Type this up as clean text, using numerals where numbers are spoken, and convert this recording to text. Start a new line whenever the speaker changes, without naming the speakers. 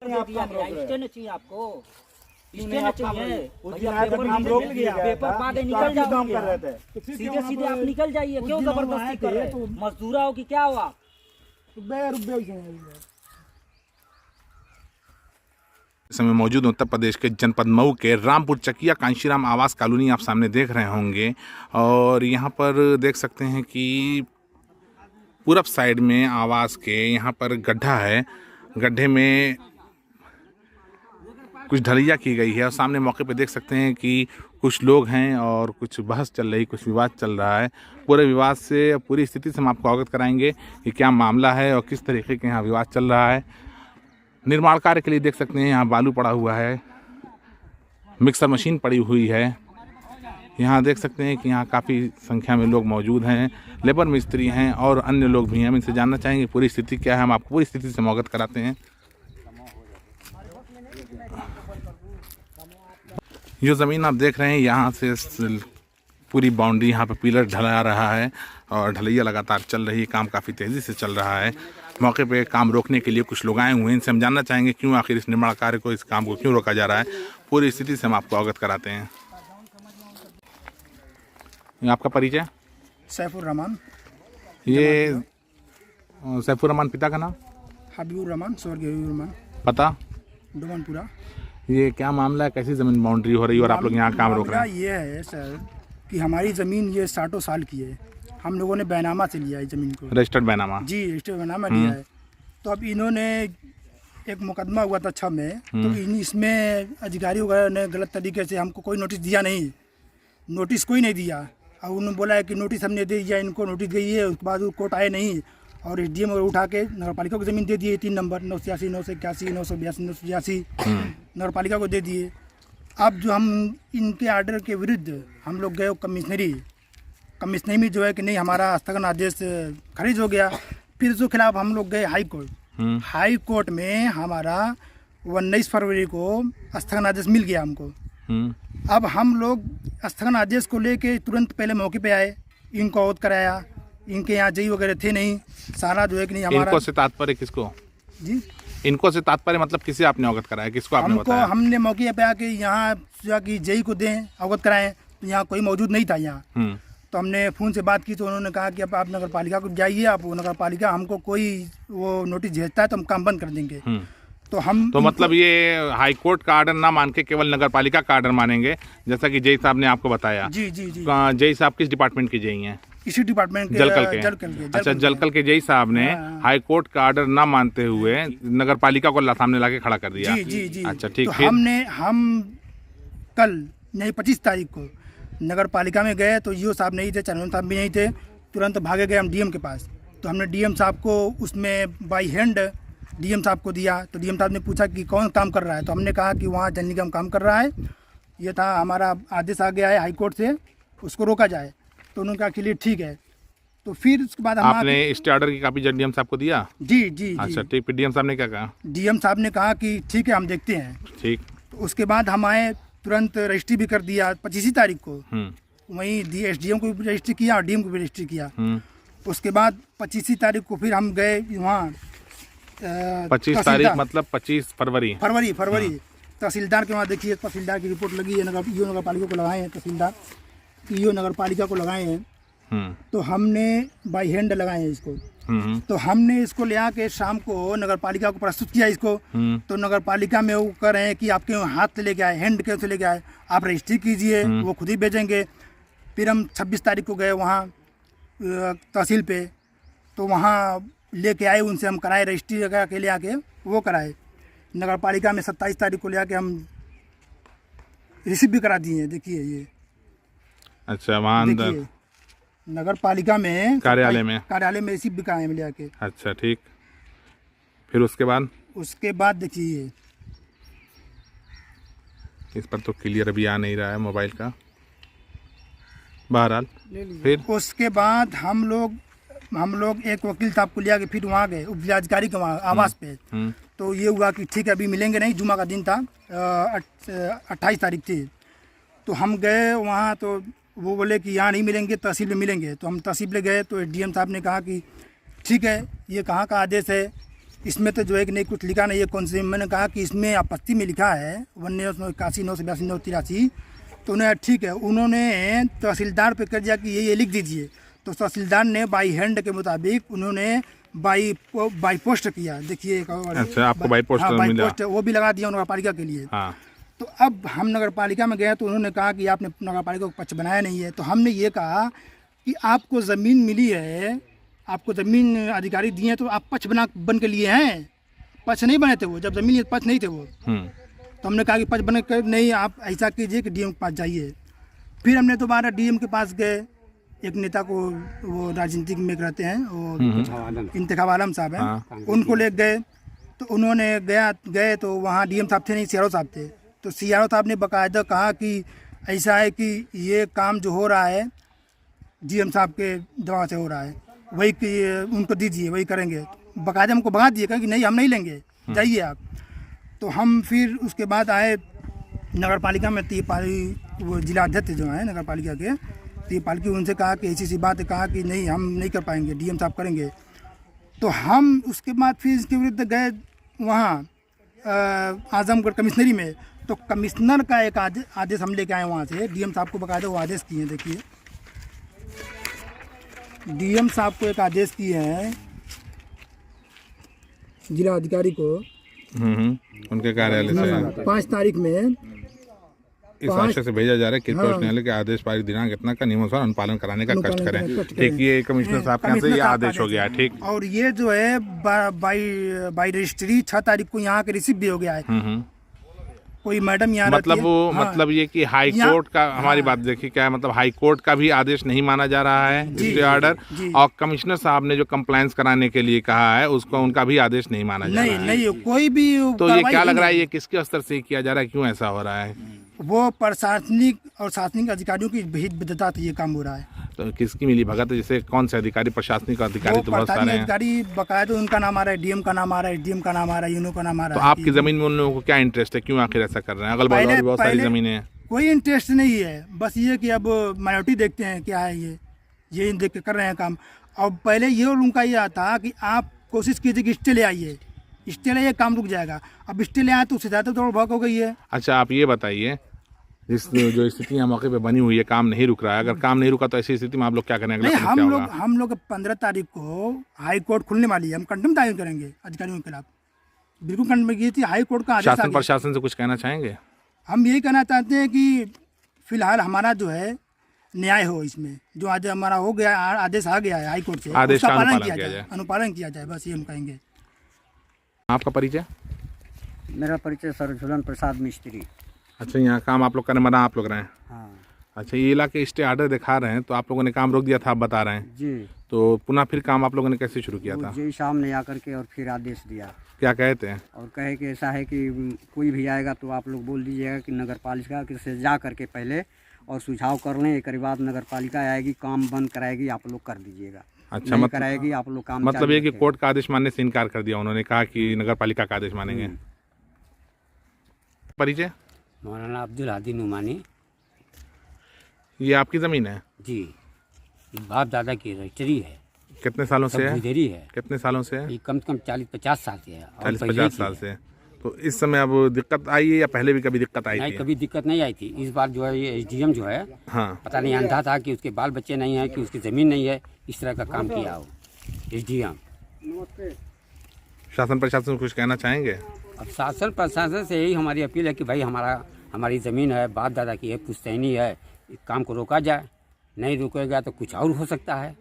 दे दिया गया, स्टे नहीं चाहिए आपको, स्टे नहीं चाहिए भैया, पेपर पा के निकल जाओ, सीधे सीधे आप निकल जाइए, क्यों जबरदस्ती कर रहे हैं? मजदूरा हो कि क्या हो आप?
इस समय मौजूद उत्तर प्रदेश के जनपद मऊ के रामपुर चकिया कांशीराम आवास कॉलोनी आप सामने देख रहे होंगे। और यहाँ पर देख सकते हैं कि पूरब साइड में आवास के यहाँ पर गड्ढा है, गड्ढे में कुछ ढलैया की गई है और सामने मौके पे देख सकते हैं कि कुछ लोग हैं और कुछ बहस चल रही, कुछ विवाद चल रहा है। पूरे विवाद से, पूरी स्थिति से हम आपको अवगत कराएंगे कि क्या मामला है और किस तरीके के यहाँ विवाद चल रहा है। निर्माण कार्य के लिए देख सकते हैं यहाँ बालू पड़ा हुआ है, मिक्सर मशीन पड़ी हुई है। यहाँ देख सकते हैं कि यहाँ काफ़ी संख्या में लोग मौजूद हैं, लेबर मिस्त्री हैं और अन्य लोग भी हैं। हम इनसे जानना चाहेंगे पूरी स्थिति क्या है, हम आपको पूरी स्थिति से अवगत कराते हैं। जो ज़मीन आप देख रहे हैं यहाँ से पूरी बाउंड्री, यहाँ पे पिलर ढला रहा है और ढलैया लगातार चल रही है, काम काफ़ी तेज़ी से चल रहा है। मौके पे काम रोकने के लिए कुछ लोग आए हुए हैं, इनसे हम जानना चाहेंगे क्यों आखिर इस निर्माण कार्य को, इस काम को क्यों रोका जा रहा है। पूरी स्थिति से हम आपको अवगत कराते हैं। आपका परिचय?
सैफुर रहमान।
ये सैफुर रहमान, पिता का नाम?
हबीबुर रहमान, स्वर्गीय हबीबुर रहमान।
पता?
डुमनपुरा।
ये क्या मामला है, कैसी ज़मीन बाउंड्री हो रही है और आप लोग यहाँ काम रोक रहे हैं?
ये है सर कि हमारी ज़मीन ये 60 साल की है, हम लोगों ने बैनामा से लिया है ज़मीन को,
रजिस्टर्ड बैनामा?
जी रजिस्टर्ड बैनामा लिया है। तो अब इन्होंने एक मुकदमा हुआ था 6 में, तो इसमें अधिकारी वगैरह ने गलत तरीके से हमको कोई नोटिस दिया नहीं, नोटिस कोई नहीं दिया। और उन्होंने बोला है कि नोटिस हमने दे दिया, इनको नोटिस गई है, उसके बाद वो कोर्ट आए नहीं और SDM उठा के नगर पालिका को ज़मीन दे दिए। 3 नंबर 986, 981, 982, 983 नगर पालिका को दे दिए। अब जो हम इनके आर्डर के विरुद्ध हम लोग गए कमिश्नरी में, जो है कि नहीं हमारा स्थगन आदेश खारिज हो गया। फिर उसके खिलाफ हम लोग गए हाई कोर्ट। हाई कोर्ट में हमारा 19 फरवरी को स्थगन आदेश मिल गया हमको। अब हम लोग स्थगन आदेश को लेके तुरंत पहले मौके पे आए, इनको अवगत कराया। इनके यहाँ जई वगैरह थे नहीं, सारा जो है कि नहीं हमारा।
इनको से तात्पर्य किसको?
जी,
इनको से तात्पर्य मतलब किसे आपने अवगत कराया, किसको आपने बताया?
हमने मौके पे आके यहाँ की जई को दें, अवगत कराएं, तो यहाँ कोई मौजूद नहीं था यहाँ। तो हमने फ़ोन से बात की तो उन्होंने कहा कि अब आप नगर पालिका को जाइए, आप नगर पालिका हमको कोई वो नोटिस भेजता है तो हम काम बंद कर देंगे। तो हम
तो मतलब ये हाई कोर्ट का आर्डर ना मान के केवल नगर पालिका का आर्डर मानेंगे, जैसा कि जय साहब ने आपको बताया।
जी जी जी।
जय साहब किस डिपार्टमेंट के जय हैं?
इसी डिपार्टमेंट के,
जलकल के। अच्छा, जलकल के जय साहब ने हाई कोर्ट का आर्डर ना मानते हुए नगर पालिका को सामने लाके खड़ा कर दिया।
जी जी जी।
अच्छा ठीक।
तो हम कल नहीं 25 तारीख को नगर पालिका में गए तो ईओ साहब नहीं थे, चैरमैन साहब भी नहीं थे, तुरंत भागे गए हम DM के पास। तो हमने DM साहब को उसमें बाई हैंड DM साहब को दिया। तो DM साहब ने पूछा कि कौन काम कर रहा है, तो हमने कहा कि वहाँ जल निगम काम कर रहा है, ये था हमारा आदेश आ गया है हाई कोर्ट से, उसको रोका जाए। तो उन्होंने कहा चलिए ठीक है। तो फिर उसके बाद
आपने इस ऑर्डर की कॉपी DM साहब को दिया?
जी जी।
अच्छा ठीक, फिर DM साहब ने क्या कहा?
DM साहब ने कहा कि ठीक है हम देखते हैं।
ठीक।
तो उसके बाद हम आए, तुरंत रजिस्ट्री भी कर दिया 25 तारीख को। वहीं SDM को भी रजिस्ट्री किया और DM को भी रजिस्ट्री किया। उसके बाद 25 तारीख को फिर हम गए वहाँ
25 तारीख मतलब 25 फरवरी।
तहसीलदार के वहाँ देखिए, तहसीलदार की रिपोर्ट लगी है, ईओ नगर पालिका को लगाए हैं, तहसीलदार ईओ नगर पालिका को लगाए हैं। तो हमने बाई हैंड लगाए हैं इसको। तो हमने इसको ले आके शाम को नगर पालिका को प्रस्तुत किया इसको। तो नगर पालिका में वो कह रहे हैं कि आपके हाथ से लेके आए, हैंड के से लेके आए, आप रजिस्ट्री कीजिए, वो खुद ही भेजेंगे। फिर हम 26 तारीख को गए वहाँ तहसील पे, तो वहाँ लेके आए, उनसे हम कराए रजिस्ट्री लगा के ले आके वो कराए। नगर पालिका में 27 तारीख को ले आके हम रिसीव भी करा दिए हैं, देखिए ये।
अच्छा, वहाँ अंदर
नगर पालिका में
कार्यालय में
रिसीव भी कराए ले आके।
अच्छा ठीक। फिर उसके बाद
देखिए
इस पर तो क्लियर अभी आ नहीं रहा है मोबाइल का, बहरहाल। फिर उसके बाद हम लोग एक वकील साहब को लिया के फिर वहाँ गए उपजिलाधिकारी के वहाँ आवास पे। तो ये हुआ कि ठीक है अभी मिलेंगे नहीं, जुमा का दिन था, 28 तारीख थी। तो हम गए वहाँ, तो वो बोले कि यहाँ नहीं मिलेंगे, तहसील में मिलेंगे। तो हम तहसील में गए तो SDM साहब ने कहा कि ठीक है, ये कहाँ का आदेश है,
इसमें तो जो है कि नहीं कुछ लिखा नहीं है कौन से। मैंने कहा कि इसमें आपत्ति में लिखा है 1981 982 983, तो उन्हें ठीक है, उन्होंने तहसीलदार पे कर दिया कि ये लिख दीजिए। तो तहसीलदार ने बाई हैंड के मुताबिक उन्होंने बाई पोस्ट किया। देखिए
अच्छा, आपको बाई पोस्ट
बाई
मिला?
पोस्ट वो भी लगा दिया नगर पालिका के लिए।
हाँ।
तो अब हम नगर पालिका में गए तो उन्होंने कहा कि आपने नगर पालिका को पक्ष बनाया नहीं है। तो हमने ये कहा कि आपको ज़मीन मिली है, आपको ज़मीन अधिकारी दिए हैं, तो आप पक्ष बन के लिए हैं, पक्ष नहीं बने थे वो, जब ज़मीन पक्ष नहीं थे वो। तो हमने कहा कि पक्ष बने कर नहीं, आप ऐसा कीजिए कि डीएम के पास जाइए। फिर हमने दोबारा डीएम के पास गए, एक नेता को, वो राजनीतिक में रहते हैं, वो इंतखाब आलम साहब हैं, उनको ले गए। तो उन्होंने गए तो वहाँ डीएम साहब थे नहीं, सीआरओ साहब थे। तो सीआरओ साहब ने बाकायदा कहा कि ऐसा है कि ये काम जो हो रहा है डीएम साहब के दबाव से हो रहा है, वही कि उनको दीजिए, वही करेंगे। बाकायदा हमको भगा दिए, कहा कि नहीं हम नहीं लेंगे, जाइए आप। तो हम फिर उसके बाद आए नगर पालिका में, वो जिला अध्यक्ष जो हैं नगर पालिका के, पालिका उनसे कहा कि ऐसी सी बात है, कहा कि नहीं हम नहीं कर पाएंगे, डीएम साहब करेंगे। तो हम उसके बाद फिर इसके विरुद्ध गए वहाँ आजमगढ़ कमिश्नरी में। तो कमिश्नर का एक आदेश हम लेके आए वहाँ से, डीएम साहब को बाकायदा वो आदेश किए हैं। देखिए डीएम साहब को एक आदेश किए हैं जिला अधिकारी को,
उनके कार्यालय से
5 तारीख में
इस आशय से भेजा जा रहा है कि उच्च न्यायालय के आदेश पारित दिनांक इतना का नियमानुसार अनुपालन कराने का कष्ट करें। ठीक, ये कमिश्नर साहब के यहाँ से ये आदेश हो गया। ठीक,
और ये जो है बाई रजिस्ट्री 6 तारीख को यहाँ के रिसीव भी हो गया है। कोई मैडम यहाँ
मतलब वो मतलब ये कि हाई कोर्ट का, हमारी बात देखिए क्या है, मतलब हाई कोर्ट का भी आदेश नहीं माना जा रहा है स्टे ऑर्डर, और कमिश्नर साहब ने जो कंप्लायंस कराने के लिए कहा है उसको, उनका भी आदेश नहीं माना जा रहा है।
नहीं कोई भी।
तो ये क्या लग रहा है, ये किसके स्तर से किया जा रहा है, क्यों ऐसा हो रहा है?
वो प्रशासनिक और शासनिक अधिकारियों की विविधता से ये काम हो रहा है।
तो किसकी मिली भगत है? जैसे कौन से अधिकारी, प्रशासनिक अधिकारी तो बहुत सारे हैं।
अधिकारी बकायदा उनका नाम आ रहा है, डीएम का नाम आ रहा है, डीएम का नाम आ रहा है, यूनो का नाम आ रहा है।
तो आपकी जमीन में उन लोगों को क्या इंटरेस्ट है, क्यों आखिर ऐसा कर रहे हैं? अगल बगल और बहुत सारी जमीनें हैं।
कोई इंटरेस्ट नहीं है, बस ये कि अब माइनॉरिटी देखते हैं क्या है, ये देख के कर रहे हैं काम। और पहले ये उनका ये था कि आप कोशिश कीजिए कि स्टे ले आइए, स्टे ले, काम रुक जाएगा। अब स्टे ले आए तो उससे ज़्यादा दौड़ भाग हो गई है।
अच्छा, आप ये बताइए, जो स्थिति मौके पे बनी हुई है, काम नहीं रुक रहा है, अगर काम नहीं रुका तो ऐसी स्थिति में आप लोग क्या करेंगे?
हम लोग 15 तारीख को हाई कोर्ट खुलने वाली है, हम कंटेम्प्ट दायर करेंगे अधिकारियों के खिलाफ, बिल्कुल कंटेम्प्ट। ये थी हाई कोर्ट का आदेश।
शासन प्रशासन से कुछ कहना चाहेंगे?
हम यही कहना चाहते हैं कि फिलहाल हमारा जो है न्याय हो, इसमें जो आज हमारा हो गया, आदेश आ गया है हाई कोर्ट से,
आदेश का
अनुपालन किया जाए, बस ये हम कहेंगे।
आपका परिचय?
मेरा परिचय सर झूलन प्रसाद मिस्त्री।
अच्छा, यहाँ काम आप लोग करने मना आप लोग रहे हैं?
हाँ।
अच्छा, ये इलाके स्टे ऑर्डर दिखा रहे हैं, तो आप लोगों ने काम रोक दिया था, आप बता रहे हैं
जी।
तो पुनः फिर काम आप लोगों ने कैसे शुरू किया था?
जी शाम ने आकर के और फिर आदेश दिया।
क्या कहते हैं?
और कहे कि ऐसा है कि कोई भी आएगा तो आप लोग बोल दीजिएगा कि नगर पालिका से जा करके पहले और सुझाव कर लें, एक बाद नगर पालिका आएगी, काम बंद कराएगी, आप लोग कर दीजिएगा।
अच्छा,
मतलब कराएगी, आप लोग काम
मतलब ये कि कोर्ट का आदेश मानने से इनकार कर दिया, उन्होंने कहा कि नगर पालिका का आदेश मानेंगे। परिचय?
मौलाना अब्दुल हादी नुमानी।
ये आपकी ज़मीन है?
जी, बाप दादा की रजिस्ट्री है।
कितने सालों से है?
है।
कितने सालों से है?
ये कम से कम 40-50 साल से है।
40-50 साल से। तो इस समय अब दिक्कत आई है या पहले भी कभी दिक्कत आई थी?
नहीं, कभी दिक्कत नहीं आई थी। इस बार जो है ये एसडीएम जो है,
हाँ,
पता नहीं अंधा था कि उसके बाल बच्चे नहीं है, कि उसकी ज़मीन नहीं है, इस तरह का काम किया हो एसडीएम।
शासन प्रशासन को कुछ कहना चाहेंगे?
अब शासन प्रशासन से यही हमारी अपील है कि भाई हमारी ज़मीन है, बाप दादा की है, पुश्तैनी है, इस काम को रोका जाए। नहीं रोकेगा तो कुछ और हो सकता है।